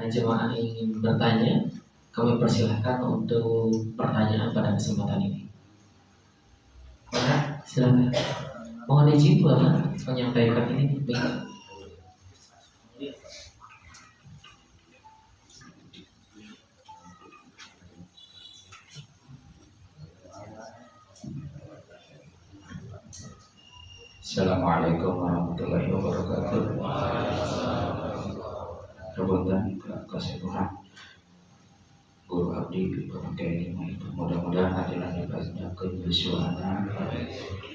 jemaah ingin bertanya, kami persilahkan untuk pertanyaan pada kesempatan ini. Bapak, silakan. Mohon izin Bapak menyampaikan ini. Assalamualaikum warahmatullahi wabarakatuh. Rebutan kasih Tuhan, guru abdi pakai itu mudah-mudahan hadirin dipasnya kejujuran,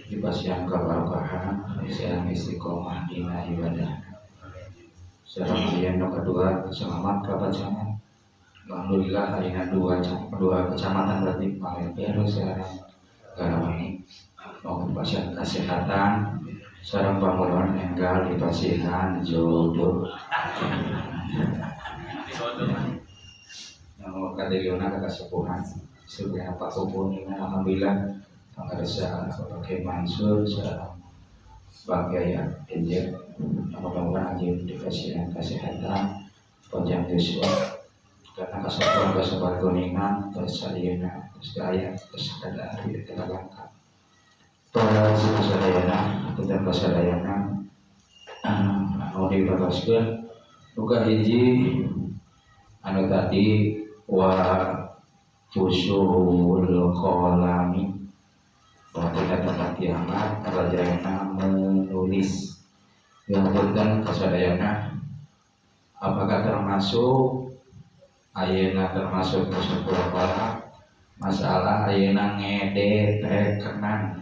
dipasang keberkahan, yang istiqomah di ibadah. Sekarang yang kedua, selamat kebacaman. Alhamdulillah hari ini dua kecamatan berarti Malaysia sekarang garam ini mau pasien kesehatan, seorang pemuluhan enggal di pasihan jodoh. Yang kategorinya kesepuhan sudah Pak Kupun ini alhamdulillah pengerja pakai Mansur sebagai injek mudah-mudahan aja di pasihan kesehatan panjang Yosua karena kesepuhan kuningan terus salina terus daya terus ada hari kita lengkap para sadayana kita sadayana mau dibataskeun buka hiji anu tadi wa fusul qalami bahwa pada tempat kiamat rajana menulis yang bukan kasadayana apakah termasuk ayeuna termasuk fusul qalam masalah ayeuna ngede tekenan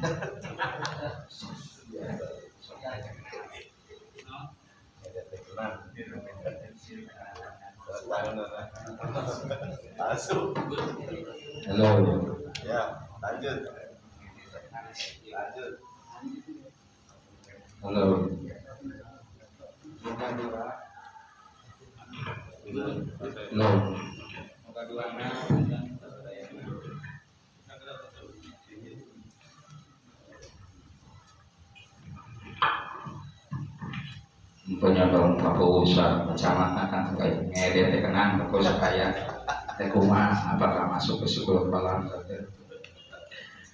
halo ya lanjut halo penyodong Kapusat kecamatan kan ngede tekenan kok saya tekuma apakah masuk ke sekolah palang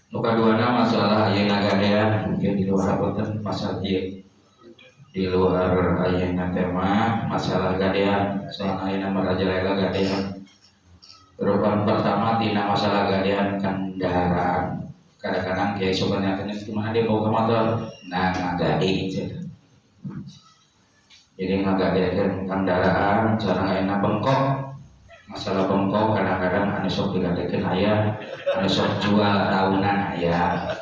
muka duana masalah ayeuna gadean mungkin di luar boten masalah di luar ayeuna tema masalah gadean soal ayeuna merajalela gadean perubahan pertama tina masalah gadean kendaraan kadang-kadang kayak sebenarnya cuma dia bawa ke motor nah ngagadi jadi ngagadekeun kendaraan cara ayeuna bengkok masalah bengkok kadang-kadang anu sok digadekeun aya anu sok jual tahunan aya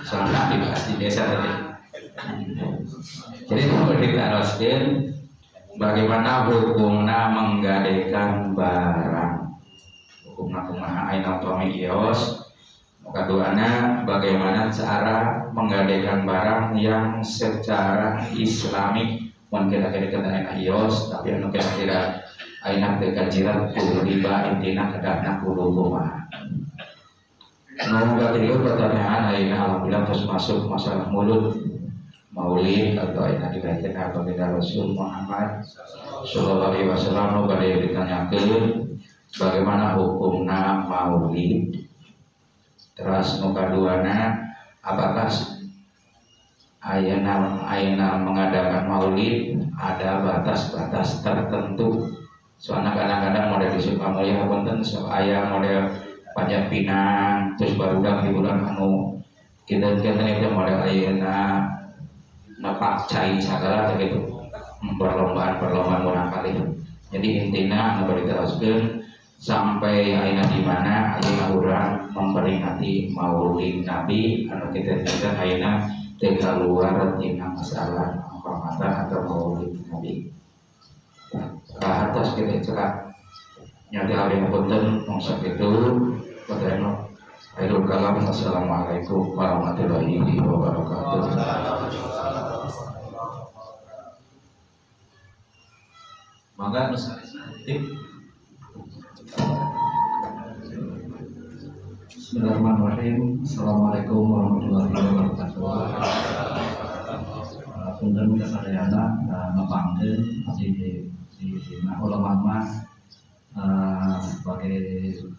soalnya di desa tadi jadi perlu ditanyakan bagaimana hukumna menggadekan barang hukumna kumaha ayeuna upami kios keduanya bagaimana cara menggadekan barang yang secara islami mungkin kita enak ios tapi anu kira-kira ayeuna teh kajiran kudu riba intina kadana kudu kumaha nu katilu pertanyaan ayeuna alhamdulillah terus masuk masalah mulut maulid atau ayeuna dikaitkan ka baginda Rasul Muhammad sallallahu alaihi wasallam nu bade ditanyakeun bagaimana hukumna maulid terus nu kaduana apakah ayeuna mengadakan maulid ada batas-batas tertentu soalnya kadang-kadang model di Sukamulya wonten so aya model Panjat Pinang terus barudak di bulan anu kita itu model ayeuna nepak cai sagala gitu perlombaan barangkali jadi intinya anu diteruskeun sampai ayeuna di mana ayeuna urang memperingati maulid Nabi anu kita ayeuna teu kaluar tina masalah penghormatan atau maulid Nabi. Ka atas kita cerak nyati abdi punten mong sakitu padahal ayeuna kalam assalamualaikum warahmatullahi wabarakatuh. Maka nusatik Bismillahirrahmanirrahim. Assalamualaikum warahmatullahi wabarakatuh. Punten kasadayana ngapangkeun abdi Nah ulama mah sebagai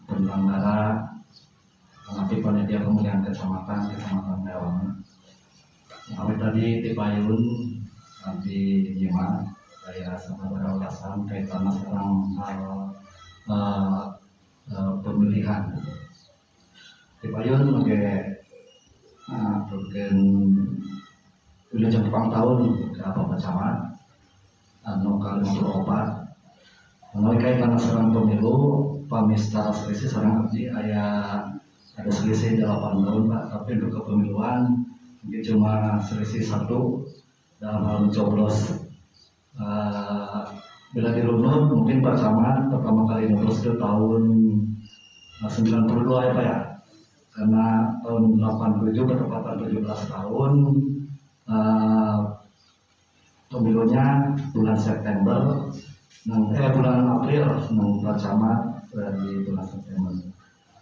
penyelenggara tapi panitia pemilihan kecamatan Lewang. Kami tadi di Payun nanti nyimak saya sama ulasan kaitan sekarang pemilihan di Payun sebagai bukan wilujeng Jepang tahun ke apa camat anu kali obat anu kaitan sekarang pemilu pamistara selisih sekarang abdi ada selisih 8 tahun Pak, tapi untuk kepemiluan mungkin cuma selisih 1 dalam hal mencoblos. Bila dirunut mungkin Pak Camat pertama kali nyoblos itu tahun 92 ya Pak ya, karena tahun 87 bertepatan 17 tahun. Pemilunya bulan September, bulan April, Pak Camat di bulan September.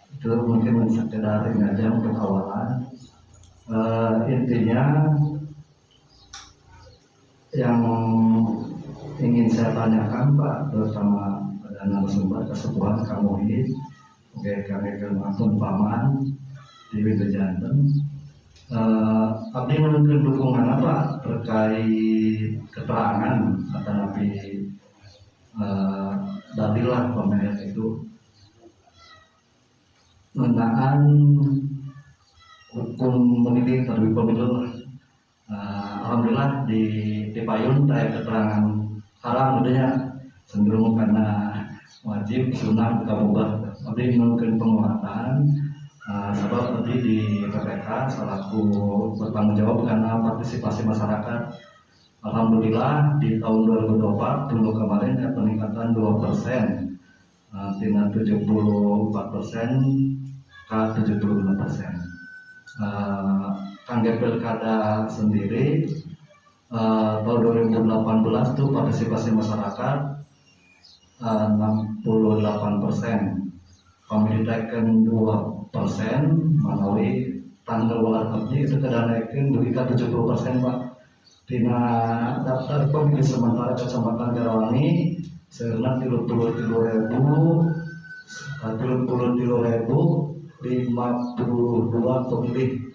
Itu mungkin sekedar ini aja untuk awalan. Intinya yang ingin saya tanyakan Pak, terutama pada narasumber kesepuhan Kang Muhyiddin, kami langsung paman di Wilujanten. Abdi menunjukkan dukungan apa terkait keterangan atau nabi dadilah pemilihan itu mengenaan hukum memilih terlebih pemilu. Alhamdulillah di Payun saya keterangan haram tentunya cenderung karena wajib sunnah kabubah. Tapi mungkin penguatan sebab tadi di PPK selaku bertanggung jawab karena partisipasi masyarakat. Alhamdulillah di tahun 2024 dulu kemarin ada peningkatan 2%, tina 74% ke 75%. Kangge pilkada sendiri tahun 2018 itu partisipasi masyarakat 68%, pemilih naikkan 2%, melalui tanggal walar abdi itu kada naikkan duit 70% Pak. Tina daftar pemilih sementara kecamatan Garawangi serentak 33.052 pemilih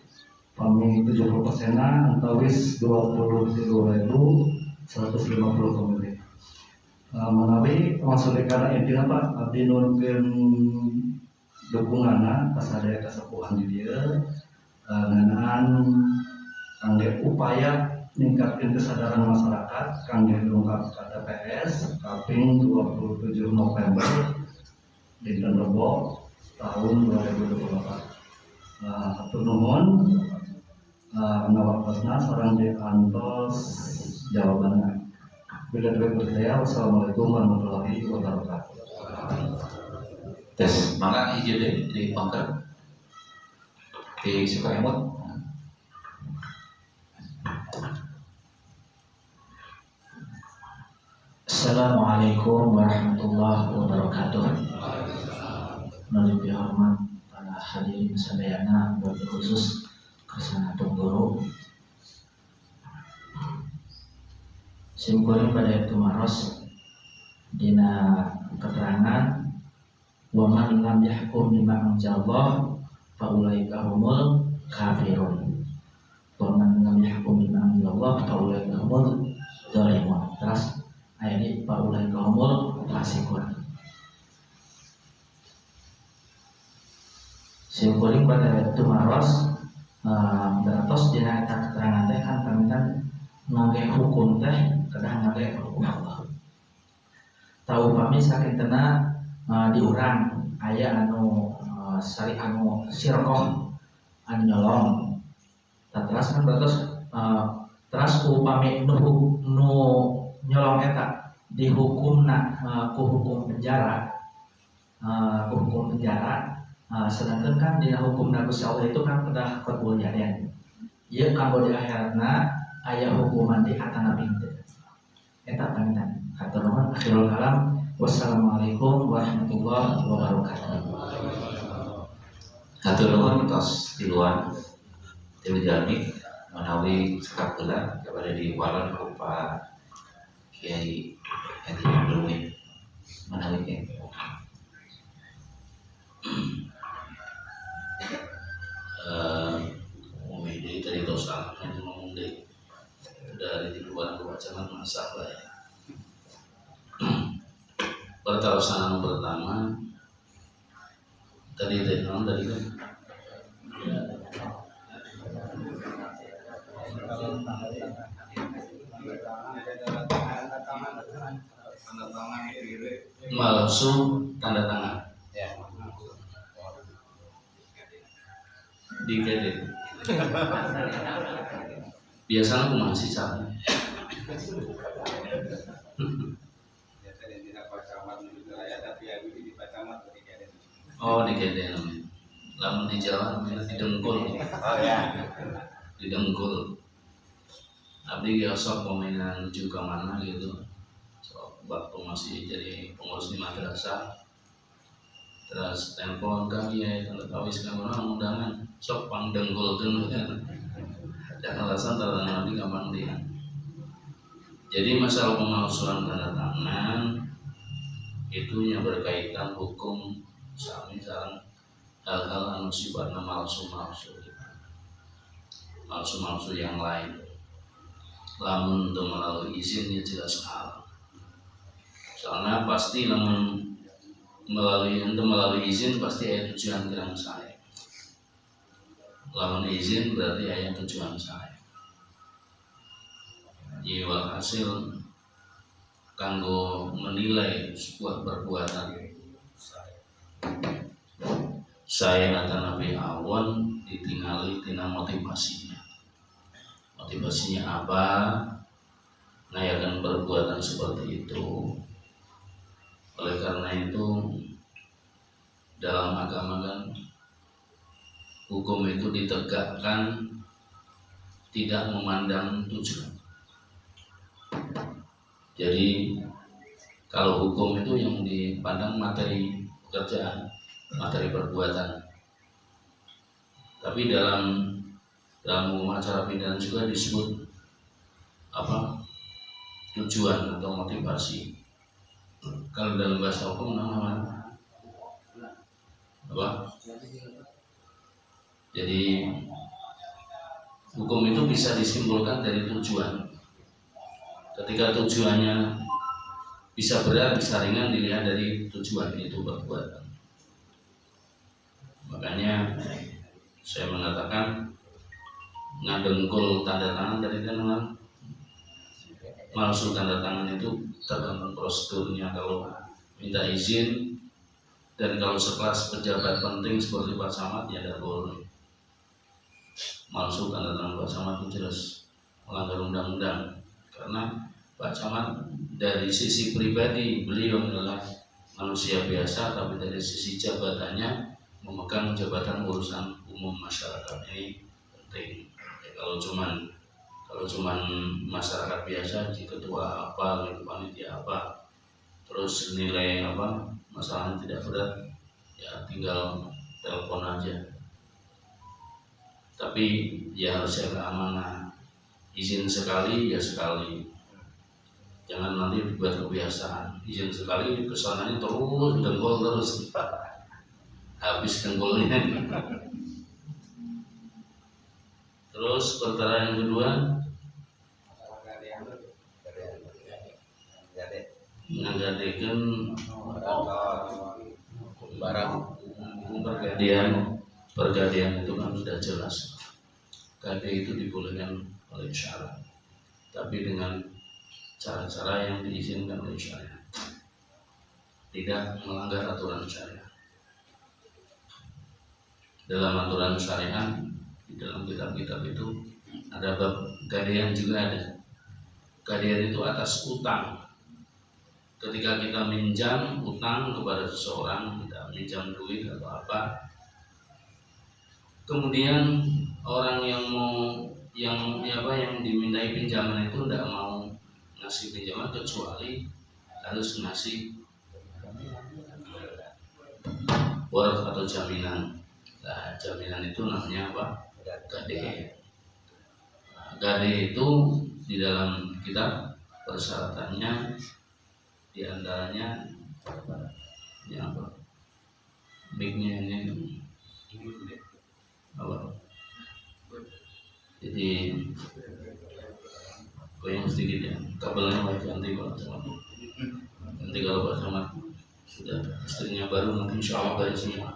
pemilih 70% antawis 23.150 pemilih. Menawi maksud karena intinya Pak abdi nunkeun dukunganna kasadaya kasepuhan di dieu ngeunaan kangge upaya ningkatkeun kesadaran masyarakat kangge dongkap ka TPS kaping 27 November dinten Rebo tahun 2024. Atur nuhun nawakosna sareng diantos jawabannya. Bila saya, wassalamualaikum warahmatullahi wabarakatuh. Tes, maka hiji deh di Pangker di Sukabumi. Assalamualaikum warahmatullahi wabarakatuh. Melalui hormat para hadirin sadayana, wabil khusus Kersana Tungguru. Simkuring pada itu maros dina keterangan wa man lam yahkum bima anzalallah fa ulaika humul kafirun. Wa man lam yahkum bima anzalallah fa ulaika humul zalimun. Terus ayat ini fa ulaika humul fasikun. Simkuring pada itu maros beratos dina keterangan teh kan ngage hukum teh kadang ngage hukum Allah. Tahu pami sakintena diurang aya anu sari anu sirkoh anu nyolong. Terus kan terus terus upami nu nyolong eta dihukumna ku hukum penjara, sedangkan kan di hukum Gusti Allah itu kan pada qat'ul yaden. Ieu kanggo di akhiratna aya hukuman di hatana pintu. Eta panten. Hatur nuhun akhirul kalam. Wassalamualaikum warahmatullahi wabarakatuh. Hatur nuhun tos di luar Dewi Jalmi menawi sekap keula kepada di walan Pak Kiai Hadi Umidi tadi itu salah ngomong deh dari dibuat kewajaran masalah ya. Perkara pertama tadi kan malsu tanda tangan di kredit. Biasanya aku masih cara. Oh di kredit namanya. Lamun di Jawa namanya di dengkul. Oh ya. Di dengkul. Abdi biasa pemainan juga mana gitu. So, waktu masih jadi pengurus di madrasah. Terus telepon kami ya tanda tawis sekarang undangan sok pang dengkul kan. Dan alasan tanda tangan di gampang dia. Jadi masalah pemalsuan tanda tangan itu yang berkaitan hukum misalnya hal-hal anu sifatnya malsu yang lain. Lamun untuk melalui izin ya jelas hal. Soalnya pasti lamun melalui izin pasti ada tujuan kirang saya. Lamun izin berarti ada tujuan saya. Jadi hasil kanggo menilai sebuah perbuatan saya akan nabi awon ditinggali tina motivasinya. Motivasinya apa? Ngayakan perbuatan seperti itu. Oleh karena itu dalam agama kan hukum itu ditegakkan tidak memandang tujuan. Jadi kalau hukum itu yang dipandang materi pekerjaan, materi perbuatan. Tapi dalam hukum acara pidana juga disebut tujuan atau motivasi. Kalau dalam bahasa hukum namanya apa? Jadi hukum itu bisa disimpulkan dari tujuan. Ketika tujuannya bisa berat, bisa ringan dilihat dari tujuan itu perbuatan. Makanya saya mengatakan ngadengkul tanda tangan dari tangan malsu tanda tangan itu tergantung prosedurnya. Kalau minta izin dan kalau sekelas pejabat penting seperti Pak Camat ya tidak boleh. Malsu tanda tangan Pak Camat itu jelas melanggar undang-undang karena Pak Camat dari sisi pribadi beliau adalah manusia biasa, tapi dari sisi jabatannya memegang jabatan urusan umum masyarakat ini penting. Ya, kalau cuman masyarakat biasa, di ketua apa, gitu, panitia apa, terus nilai apa, masalahnya tidak berat, ya tinggal telepon aja. Tapi ya harus jaga amanah. Izin sekali ya sekali. Jangan nanti dibuat kebiasaan. Izin sekali kesananya terus dengkul terus. Habis dengkulnya. Terus perkara yang kedua ngagadekeun barang pergadian itu kan sudah jelas. Gade itu dibolehkan oleh syariat, tapi dengan cara-cara yang diizinkan oleh syariat, tidak melanggar aturan syariat. Dalam aturan syariat di dalam kitab-kitab itu ada bab gadean juga ada. Gadean itu atas utang. Ketika kita minjam utang kepada seseorang, kita minjam duit atau apa, kemudian orang yang dimintai pinjaman itu tidak mau ngasih pinjaman kecuali harus ngasih warq atau jaminan. Nah, jaminan itu namanya apa? Gade. Gade itu di dalam kitab persyaratannya diantaranya Ya apa? Mic-nya ini apa? Jadi goyang sedikit ya, kabelnya wajib ganti Pak Camat. Nanti kalau Pak Camat sudah istrinya baru nanti insya Allah dari semua.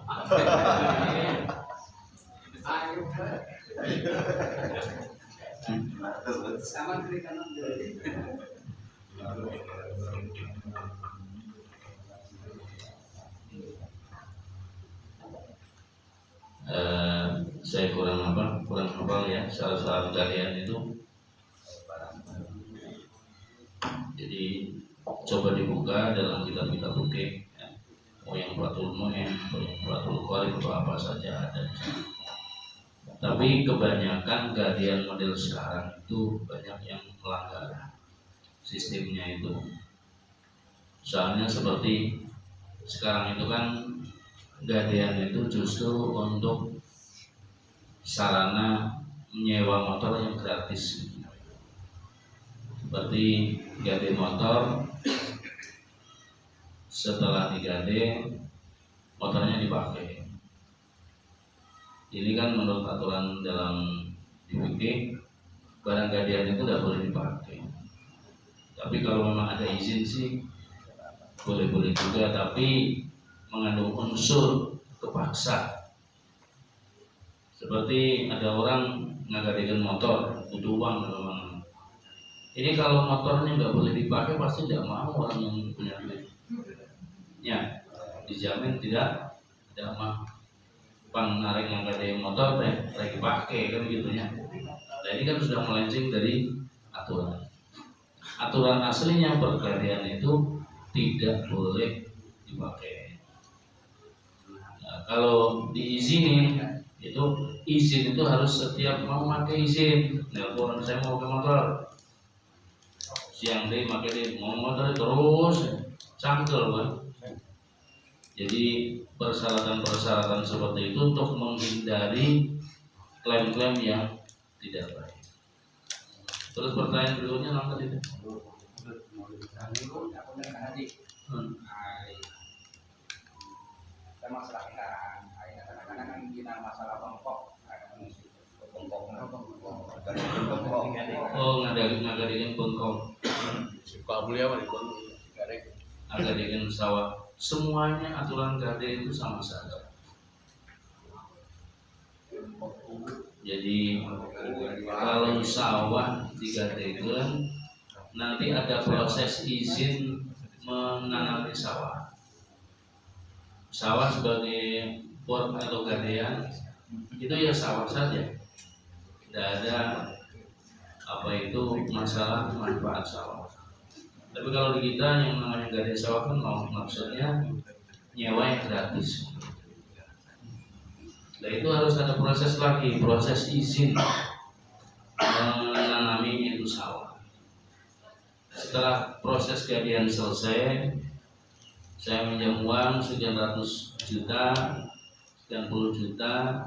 Saya kurang hafal ya syarat-syarat kalian itu. Jadi coba dibuka dalam kitab-kitab fikih ya. Mau yang Fathul Mu'in, mau yang Fathul Qorib atau apa saja ada. Tapi kebanyakan gadian model sekarang itu banyak yang melanggar sistemnya itu. Soalnya seperti sekarang itu kan gadian itu justru untuk sarana menyewa motor yang gratis. Seperti gade motor, setelah digade motornya dipakai. Ini kan menurut aturan dalam fikih barang gadean itu tidak boleh dipakai. Tapi kalau memang ada izin sih boleh-boleh juga, tapi mengandung unsur kepaksa. Seperti ada orang ngagadekan motor, butuh uang memang. Ini kalau motornya nggak boleh dipakai pasti tidak mau orang yang punya duit. Ya, dijamin tidak mau. Pang narik ngagadein motor lagi pakai kan gitunya. Nah ini kan sudah melenceng dari aturan. Aturan aslinya pergadean itu tidak boleh dipakai. Nah, kalau diizinin itu izin itu harus setiap mau pakai izin. Nelpon saya mau pakai motor. Siang deh pakai deh mau motor terus cangkel kan. Jadi persyaratan-persyaratan seperti itu untuk menghindari klaim-klaim yang tidak baik. Terus pertanyaan berikutnya nonton itu. Masalah kendaraan, kadang-kadang kan kita masalah bengkok, Oh, ngadain bengkok. Suka beli apa di Ngadain sawah. Semuanya aturan gade itu sama saja. Jadi kalau sawah digadekan nanti ada proses izin menanami sawah. Sawah sebagai port atau gadean itu ya sawah saja. Tidak ada apa itu masalah manfaat sawah. Tapi kalau di kita yang namanya gade sawah kan maksudnya nyewa yang gratis. Nah itu harus ada proses lagi, proses izin menanami itu sawah. Setelah proses gadean selesai, saya minjam uang sekian ratus juta, sekian puluh juta,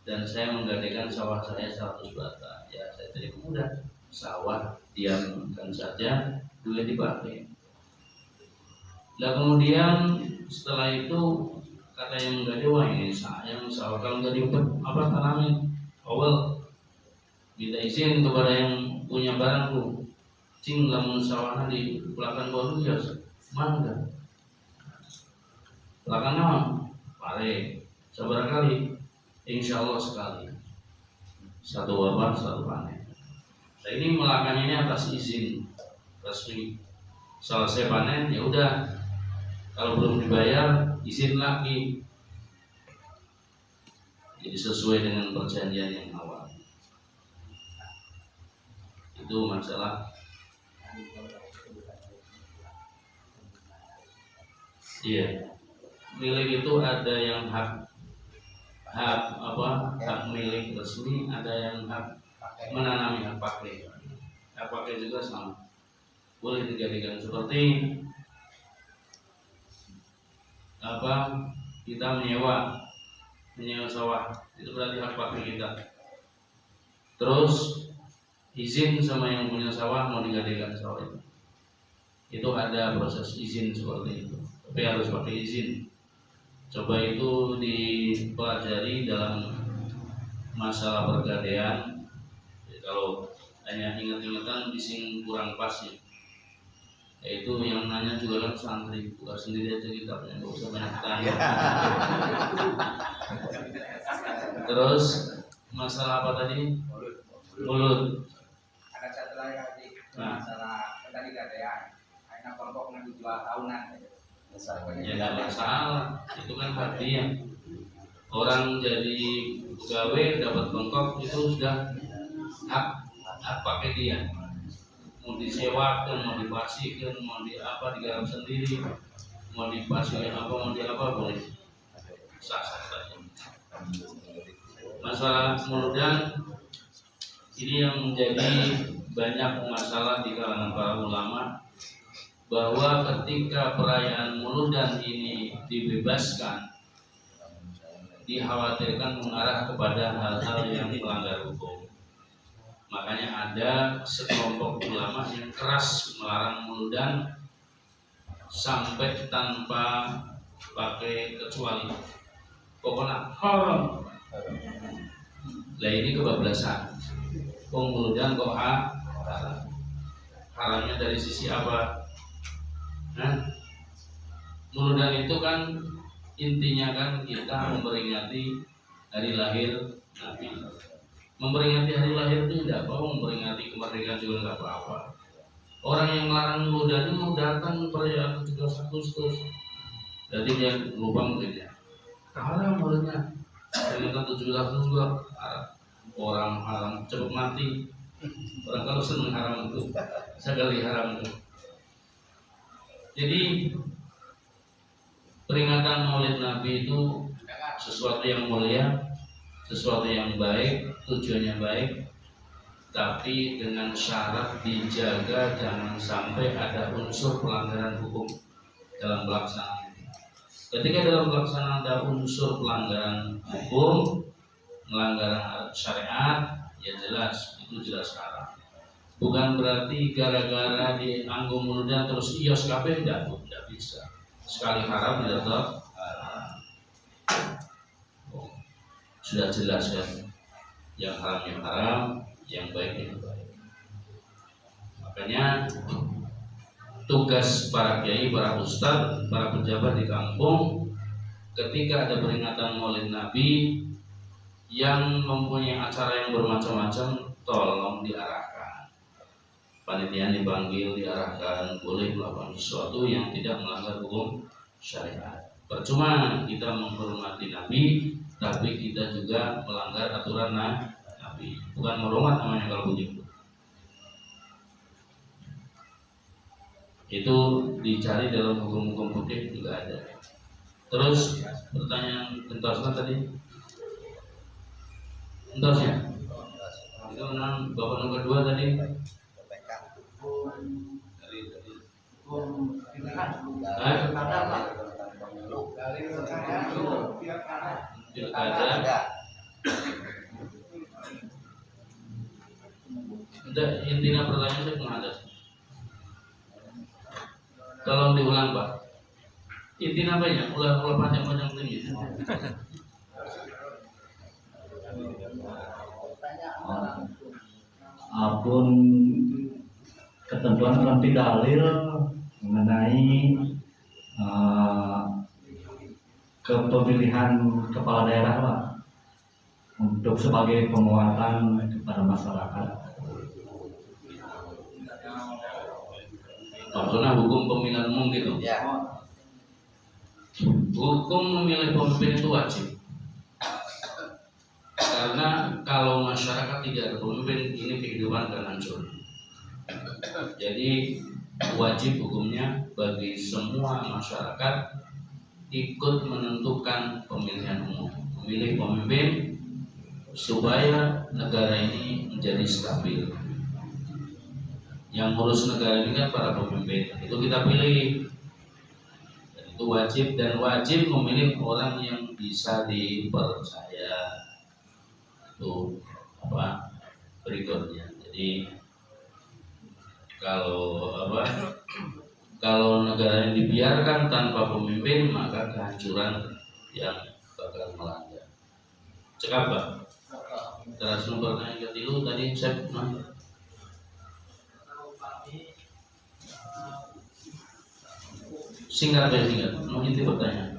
dan saya menggadekan sawah saya 100 bata. Ya saya terima mudah, sawah diamkan saja, duit dipakai. Nah kemudian setelah itu kata yang menggade, wah ini sayang sawah kalau nggak diupet apa tanamin awal minta izin kepada yang punya barang tuh cing lamun sawahnya di belakang bawah ya mangga belakang nama pare seberapa kali insya Allah sekali satu wabah satu panen. Nah ini melakukannya atas izin resmi. Selesai panen ya udah, kalau belum dibayar izin lagi. Jadi sesuai dengan perjanjian yang awal. Itu masalah. Iya. Milik itu ada yang hak milik resmi, ada yang hak menanami, hak pakai. Hak pakai juga sama. Boleh dijadikan seperti kita menyewa sawah, itu berarti hak pakai kita. Terus izin sama yang punya sawah mau digadikan sawah itu. itu ada proses izin seperti itu, tapi harus pakai izin. Coba itu dipelajari dalam masalah pergadaian. Kalau hanya ingat-ingatan bising kurang pas ya. Yaitu yang nanya juga kan santri, bukan sendiri aja kitabnya, nggak usah banyak tanya. Terus masalah apa tadi? Mulut. Ada satu lagi tadi Nah. masalah tadi gadaian. Akhirnya kelompok nanti jual tahunan. Ya nggak masalah, itu kan hadiah. Orang jadi pegawai dapat bengkok itu sudah hak pakai dia. Mau disewakan, mau dipasihkan, mau di apa digarap sendiri, mau dipasihkan apa, mau di apa boleh, sah-sah saja. Masalah muludan ini yang menjadi banyak masalah di kalangan para ulama, bahwa ketika perayaan muludan ini dibebaskan, dikhawatirkan mengarah kepada hal-hal yang melanggar hukum. Makanya ada sekelompok ulama yang keras melarang muludan sampai tanpa pakai kecuali, pokoknya haram. Lah ini kebablasan. Muludan kok haram? Haramnya dari sisi apa? Muludan itu kan intinya kan kita memperingati hari lahir Nabi. Memperingati hari lahir itu tidak apa, memperingati kemerdekaan juga tidak apa-apa. Orang yang melarang muludan itu mau datang perayaan 17 Agustus, jadi dia lupa mungkin ya. Haram mulutnya. Peringatan 17 Agustus juga haram. Orang haram cepat mati. Orang kalau senang haram itu, sekali haram itu. Jadi peringatan Maulid Nabi itu sesuatu yang mulia, sesuatu yang baik, tujuannya baik, tapi dengan syarat dijaga jangan sampai ada unsur pelanggaran hukum dalam pelaksanaan. Ketika dalam pelaksanaan ada unsur pelanggaran hukum, melanggar syariat, ya jelas itu jelas haram. Bukan berarti gara-gara dianggung muludan terus ios kabeh tidak bisa. Sekali haram tidak tetap haram. Sudah jelas kan, yang haram, yang baik. Makanya tugas para kiai, para ustadz, para pejabat di kampung, ketika ada peringatan Maulid Nabi yang mempunyai acara yang bermacam-macam, tolong diarahkan. Panitia dipanggil, diarahkan, boleh melakukan sesuatu yang tidak melanggar hukum syariat. Percuma kita menghormati Nabi, tapi kita juga melanggar aturan Nabi. Bukan merhormat namanya kalau begitu. Itu dicari dalam hukum-hukum fikih juga ada. Terus pertanyaan entosnya tadi, entosnya itu bapak nomor 2 tadi. Pilkada. Intinya pertanyaan saya menghadap. Tolong diulang Pak. Intinya banyak, ulang panjang-panjang tinggi. Apun ketentuan dalam dalil mengenai kepemilihan kepala daerah Pak, untuk sebagai penguatan kepada masyarakat. Maksudnya hukum pemilihan umum gitu. Ya. Hukum memilih pemimpin itu wajib. Karena kalau masyarakat tidak ada pemimpin, ini kehidupan akan hancur. Jadi wajib hukumnya bagi semua masyarakat ikut menentukan pemilihan umum, memilih pemimpin supaya negara ini menjadi stabil. Yang ngurus negara ini kan para pemimpin, itu kita pilih. Dan itu wajib, dan wajib memilih orang yang bisa dipercaya. Itu apa berikutnya. Jadi kalau Kalau negara yang dibiarkan tanpa pemimpin, maka kehancuran yang bakal melanda. Cekap Pak. Terus pertanyaan kedua tadi saya singkat. Mau inti pertanyaan.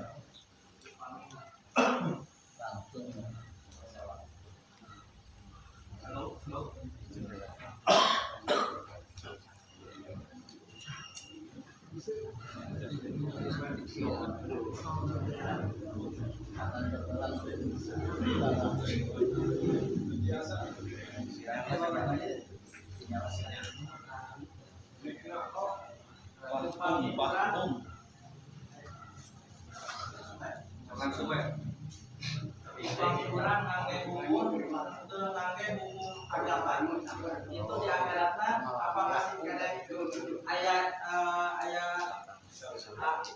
Kurang ngangge bumbu, itu ngangge bumbu agama. Itu di akhiratna apakah sih kadang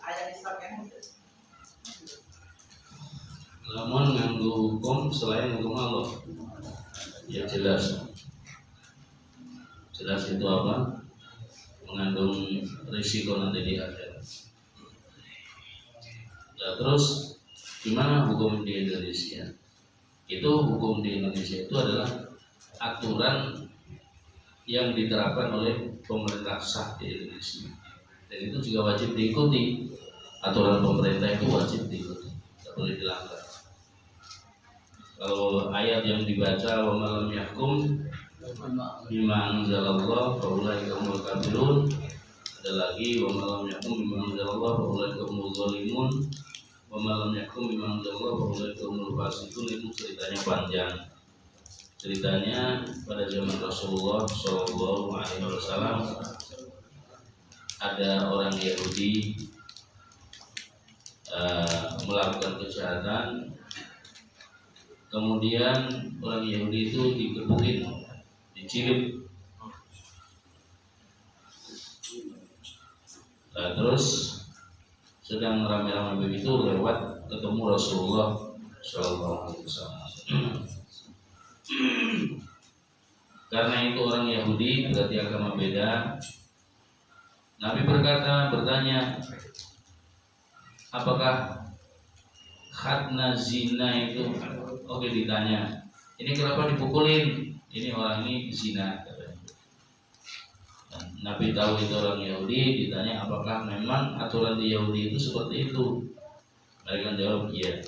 ayat Islam yang Lamun nganggo hukum selain hukum Allah, ya jelas itu apa? Mengandung risiko nanti di akhirat. Nah, terus gimana hukum di Indonesia? Itu hukum di Indonesia itu adalah aturan yang diterapkan oleh pemerintah sah di Indonesia, dan itu juga wajib diikuti. Aturan pemerintah itu wajib diikuti, tidak boleh dilanggar. Kalau ayat yang dibaca wa malam yahkum bima anzalallah fa ulaika humul kafirun, ada lagi wa malam yahkum bima anzalallah fa ulaika humul zalimun, wa malam yahkum bima anzalallah fa ulaika humul fasiqun. Itu ceritanya panjang. Ceritanya pada zaman Rasulullah Shallallahu Alaihi Wasallam ada orang Yahudi melakukan kejahatan. Kemudian orang Yahudi itu digebukin, dicilip. Terus sedang ramai-ramai begitu lewat ketemu Rasulullah Shallallahu Alaihi Wasallam. Karena itu orang Yahudi berarti agama beda. Nabi bertanya, apakah khatna zina itu? Oke, ditanya, ini kenapa dipukulin? Ini orang ini zina. Nabi tahu itu orang Yahudi, ditanya apakah memang aturan di Yahudi itu seperti itu? Mereka jawab iya.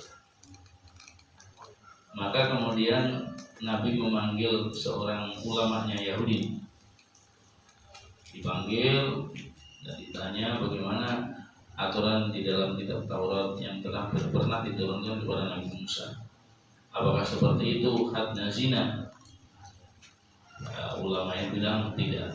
Maka kemudian Nabi memanggil seorang ulamanya Yahudi, dipanggil dan ditanya bagaimana aturan di dalam kitab Taurat yang pernah diturunkan kepada Nabi Musa. Apakah seperti itu hadna zina? Ulama yang bilang tidak.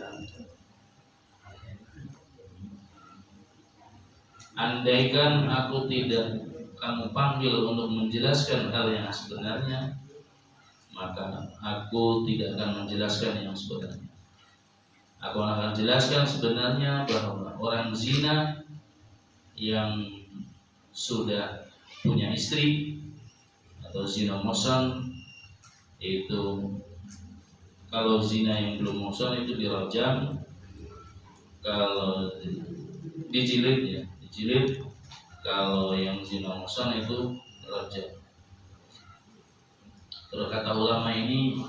Andaikan aku tidak kamu panggil untuk menjelaskan hal yang sebenarnya, maka aku tidak akan menjelaskan yang sebenarnya. Aku akan jelaskan sebenarnya bahwa orang zina yang sudah punya istri atau zina muhsan itu, kalau zina yang belum muhsan itu dirajam, kalau dijilid, kalau yang zina muhsan itu dirajam. Terus kata ulama ini,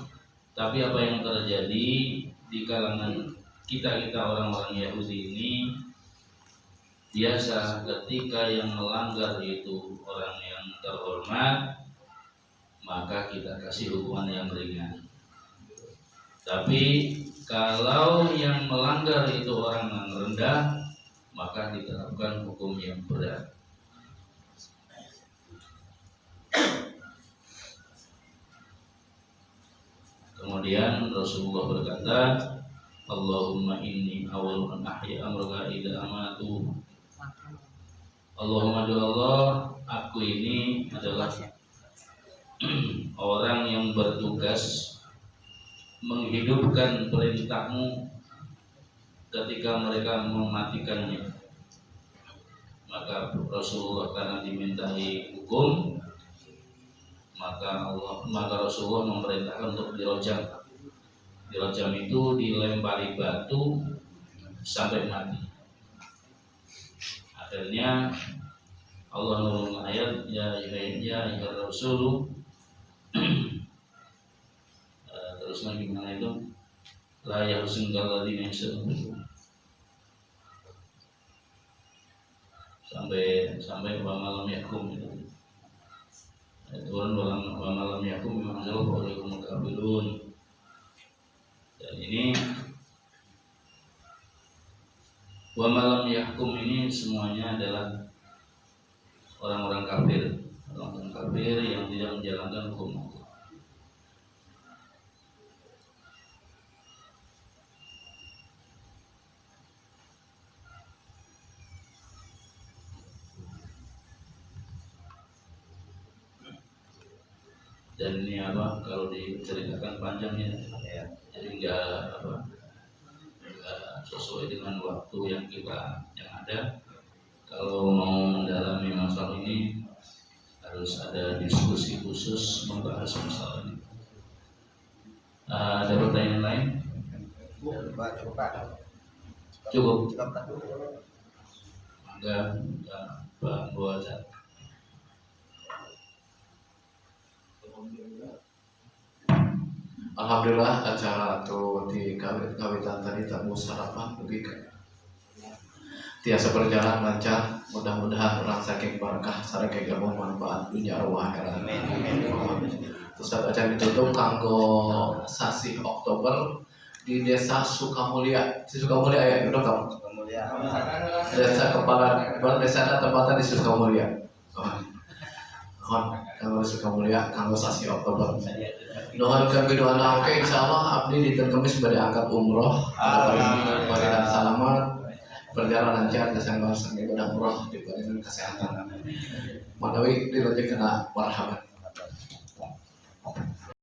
tapi apa yang terjadi di kalangan kita orang-orang Yahudi ini, biasa ketika yang melanggar itu orang yang terhormat, maka kita kasih hukuman yang ringan. Tapi kalau yang melanggar itu orang yang rendah, maka diterapkan hukum yang berat. Kemudian Rasulullah berkata, Allahumma inni awal man ahya amraka ila amatu. Allahumma ya Allah, aku ini adalah orang yang bertugas menghidupkan perintahmu ketika mereka mematikannya. Maka Rasulullah karena dimintai hukum, maka Rasulullah memerintahkan untuk dirojam. Dirojam itu dilempari batu sampai mati. Akhirnya Allah menurunkan ayat ya Rasul. Terusnya gimana itu? La yahzunka alladziina yusarrifun sampai wa malam yakum itu. Turun wa malam yakum memang jauh oleh kafirun. Dan ini wa malam yakum ini semuanya adalah orang-orang kafir yang tidak menjalankan hukum Allah. Dan ini apa, kalau diceritakan panjangnya ya, jadi enggak sesuai dengan waktu yang ada. Kalau mau mendalami masalah ini harus ada diskusi khusus membahas masalah ini. Ada pertanyaan lain? Cukup. Maka Pak Buat. Alhamdulillah acara atau di kawitan tadi tak sarapan lebih tiasa berjalan lancar, mudah-mudahan orang saking barakah sareng gabung manfaat dunia arwah akhirat. Terus acara ditutup kanggo sasi Oktober di Desa Sukamulya. Si Sukamulya ya, duduk kamu. Desa kepala desa tempatnya di Sukamulya. Kanggo Sukamulya, kanggo sasi Oktober. Nuhun kebiduana oke, insyaallah abdi dinten Kamis bade angkat umroh. Barikan selamat, berjalan lancar dasar ibadah umroh diberikan kesehatan. Manawi dilebih kena marhaban.